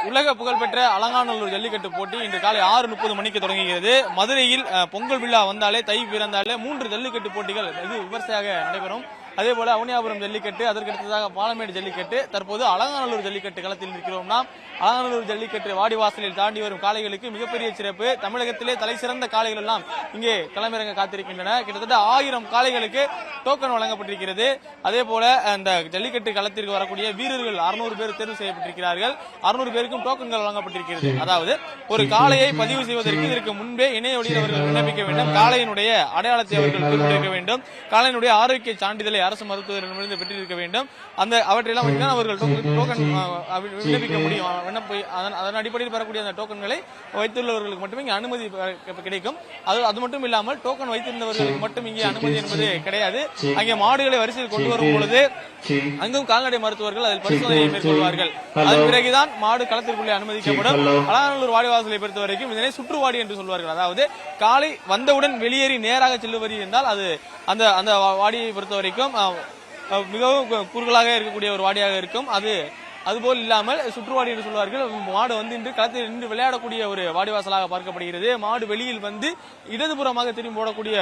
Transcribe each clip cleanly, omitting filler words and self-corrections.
உலக புகழ்பெற்ற அலங்காநல்லூர் ஜல்லிக்கட்டு போட்டி இன்று காலை 6:30 மணிக்கு தொடங்குகிறது. மதுரையில் பொங்கல் விழா வந்தாலே தை பிறந்தாலே 3 ஜல்லிக்கட்டு போட்டிகள் வெகு விமர்சையாக நடைபெறும். அதேபோல அவனியாபுரம் ஜல்லிக்கட்டு, அதற்கடுத்ததாக பாலமேடு ஜல்லிக்கட்டு, தற்போது அலங்காநல்லூர் ஜல்லிக்கட்டு களத்தில் இருக்கிறோம். நாம் அலங்காநல்லூர் ஜல்லிக்கட்டு வாடிவாசலில் தாண்டி வரும் காளைகளுக்கு மிகப்பெரிய சிறப்பு. தமிழகத்திலே தலை சிறந்த காளைகள் எல்லாம் இங்கே களமிறங்க காத்திருக்கின்றன. கிட்டத்தட்ட 1000 காளைகளுக்கு டோக்கன் வழங்கப்பட்டிருக்கிறது. அதே போல அந்த ஜல்லிக்கட்டு களத்திற்கு வரக்கூடிய வீரர்கள் 600 பேர் தேர்வு செய்யப்பட்டிருக்கிறார்கள். 600 பேருக்கும் டோக்கன்கள் வழங்கப்பட்டிருக்கிறது. அதாவது ஒரு காளையை பதிவு செய்வதற்கு இதற்கு முன்பே இணைய வழியில் அவர்கள் விண்ணப்பிக்க வேண்டும். காளையினுடைய அடையாளத்தை அவர்கள் குறிப்பிட்டிருக்க வேண்டும். காளையினுடைய ஆரோக்கிய சான்றிதழை அரசு மருத்துவரிடமிருந்து பெற்றிருக்க வேண்டும். அந்த அவற்றையெல்லாம் அவர்கள் டோக்கன் விண்ணப்பிக்க முடியும். அதன் அடிப்படையில் பெறக்கூடிய அந்த டோக்கன்களை வைத்துள்ளவர்களுக்கு மட்டுமே இங்கே அனுமதி கிடைக்கும். அது மட்டும் இல்லாமல் டோக்கன் வைத்திருந்தவர்களுக்கு மட்டும் இங்கே அனுமதி என்பது கிடையாது. அங்கே மாடுகளை வரிசையில் கொண்டு வரும் பொழுது அங்கும் கால்நடை மருத்துவர்கள் அதில் பரிசோதனையை மேற்கொள்வார்கள். அதன் பிறகுதான் மாடு களத்திற்குள்ளே அனுமதிக்கப்படும். அலங்காநல்லூர் வாடிவாசலை பொறுத்தவரைக்கும் இதனை சுற்றுவாடி என்று சொல்வார்கள். அதாவது காலை வந்தவுடன் வெளியேறி நேராக செல்லுவது என்றால் அது அந்த வாடியை பொறுத்த வரைக்கும் மிகவும் குறுகலாக இருக்கக்கூடிய ஒரு வாடியாக இருக்கும். அதுபோல் இல்லாமல் சுற்றுவாடி என்று சொல்வார்கள். மாடு வந்து இன்று களத்தில் நின்று விளையாடக்கூடிய ஒரு வாடிவாசலாக பார்க்கப்படுகிறது. மாடு வெளியில் வந்து இடதுபுறமாக திரும்பி போடக்கூடிய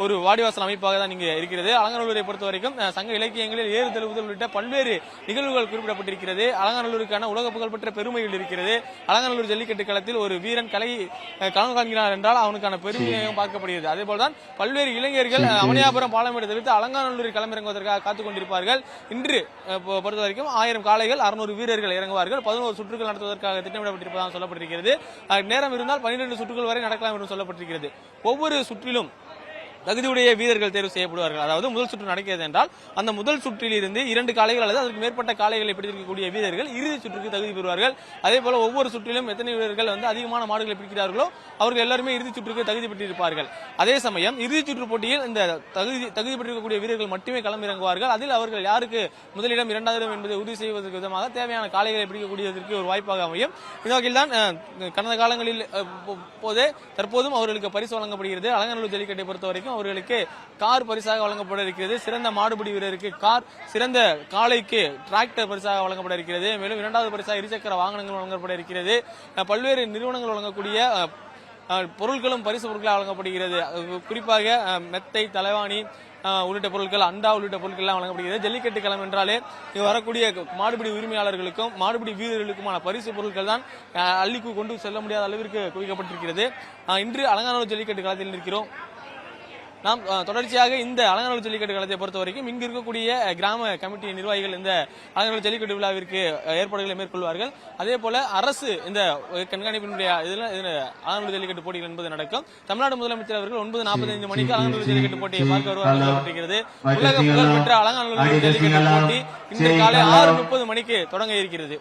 ஒரு வாடிவாசல் அமைப்பாக தான் இங்கே இருக்கிறது. அலங்காநல்லூரை பொறுத்த வரைக்கும் சங்க இலக்கியங்களில் ஏறு தழுவுதல் உள்ளிட்ட பல்வேறு நிகழ்வுகள் குறிப்பிடப்பட்டிருக்கிறது. அலங்காநல்லூருக்கான உலக புகழ்பெற்ற பெருமைகள் இருக்கிறது. அலங்காநல்லூர் ஜல்லிக்கட்டு களத்தில் ஒரு வீரன் களம் காண்கிறார் என்றால் அவனுக்கான பெருமையும் பார்க்கப்படுகிறது. அதேபோல்தான் பல்வேறு இளைஞர்கள் அவனியாபுரம் பாலமேடு தவிர்த்து அலங்காநல்லூரில் களமிறங்குவதற்காக காத்துக் கொண்டிருப்பார்கள். இன்று பொறுத்த வரைக்கும் 1000 காளைகள் 600 வீரர்கள் இறங்குவார்கள். 11 சுற்றுகள் நடத்துவதற்காக திட்டமிடப்பட்டிருப்பதாக சொல்லப்பட்டிருக்கிறது. நேரம் இருந்தால் 12 சுற்றுகள் வரை நடக்கலாம் என்று சொல்லப்பட்டிருக்கிறது. ஒவ்வொரு சுற்றிலும் தகுதியுடைய வீரர்கள் தேர்வு செய்யப்படுவார்கள். அதாவது முதல் சுற்று நடக்கிறது என்றால் அந்த முதல் சுற்றில் இருந்து 2 காளைகள் அல்லது அதற்கு மேற்பட்ட காளைகளை பிடித்திருக்கக்கூடிய வீரர்கள் இறுதி சுற்றுக்கு தகுதி பெறுவார்கள். அதே போல ஒவ்வொரு சுற்றிலும் எத்தனை வீரர்கள் அதிகமான மாடுகளை பிடிக்கிறார்களோ அவர்கள் எல்லாருமே இறுதி சுற்றுக்கு தகுதி பெற்றிருப்பார்கள். அதே சமயம் இறுதி சுற்று போட்டியில் இந்த தகுதி பெற்றிருக்கக்கூடிய வீரர்கள் மட்டுமே களமிறங்குவார்கள். அதில் அவர்கள் யாருக்கு முதலிடம் 2வது இடம் என்பதை உறுதி செய்வதற்கு விதமாக தேவையான காளைகளை பிடிக்கக்கூடியதற்கு ஒரு வாய்ப்பாக அமையும். இந்த வகையில் தான் கடந்த காலங்களில் தற்போதும் அவர்களுக்கு பரிசு வழங்கப்படுகிறது. அலங்காநல்லூர் ஜல்லிக்கட்டை பொறுத்தவரைக்கும் அவர்களுக்கு கார் பரிசாக வழங்கப்பட இருக்கிறது. சிறந்த மாடுபிடி வீரருக்கு கார், சிறந்த காளைக்கு டிராக்டர் பரிசாக வழங்கப்பட இருக்கிறது. மேலும் 2வது பரிசாக இருசக்கர வாகனங்கள் வழங்கப்பட இருக்கிறது. பல்வேறு நிறுவனங்கள் வழங்கக்கூடிய பொருட்களும் பரிசு பொருட்களாக வழங்கப்படுகிறது. குறிப்பாக மெத்தை, தலைவாணி உள்ளிட்ட பொருட்கள், அண்டா உள்ளிட்ட பொருட்கள் எல்லாம் வழங்கப்படுகிறது. ஜல்லிக்கட்டு களம் என்றாலே வரக்கூடிய மாடுபிடி உரிமையாளர்களுக்கும் மாடுபிடி வீரர்களுக்குமான பரிசு பொருட்கள் தான் அள்ளிக்கு கொண்டு செல்ல முடியாத அளவிற்கு குவிக்கப்பட்டிருக்கிறது. இன்று அலங்காநல்லூர் ஜல்லிக்கட்டு களத்தில் இருக்கிறோம். நாம் தொடர்ச்சியாக இந்த அலங்காநல்லூர் ஜல்லிக்கட்டு களத்தை பொறுத்த வரைக்கும் இங்கு இருக்கக்கூடிய கிராம கமிட்டி நிர்வாகிகள் இந்த அலங்காநல்லூர் ஜல்லிக்கட்டு விழாவிற்கு ஏற்பாடுகளை மேற்கொள்வார்கள். அதே போல அரசு இந்த கண்காணிப்பினுடைய அலங்காநல்லூர் ஜல்லிக்கட்டு போட்டிகள் என்பது நடக்கும். தமிழ்நாடு முதலமைச்சர் அவர்கள் 9:45 மணிக்கு அலங்காநல்லூர் ஜல்லிக்கட்டு போட்டியை பார்க்க வருவார்கள். உலக புகழ்பெற்ற அலங்காநல்லூர் ஜல்லிக்கட்டு போட்டி இன்று காலை 6:30 மணிக்கு தொடங்க இருக்கிறது.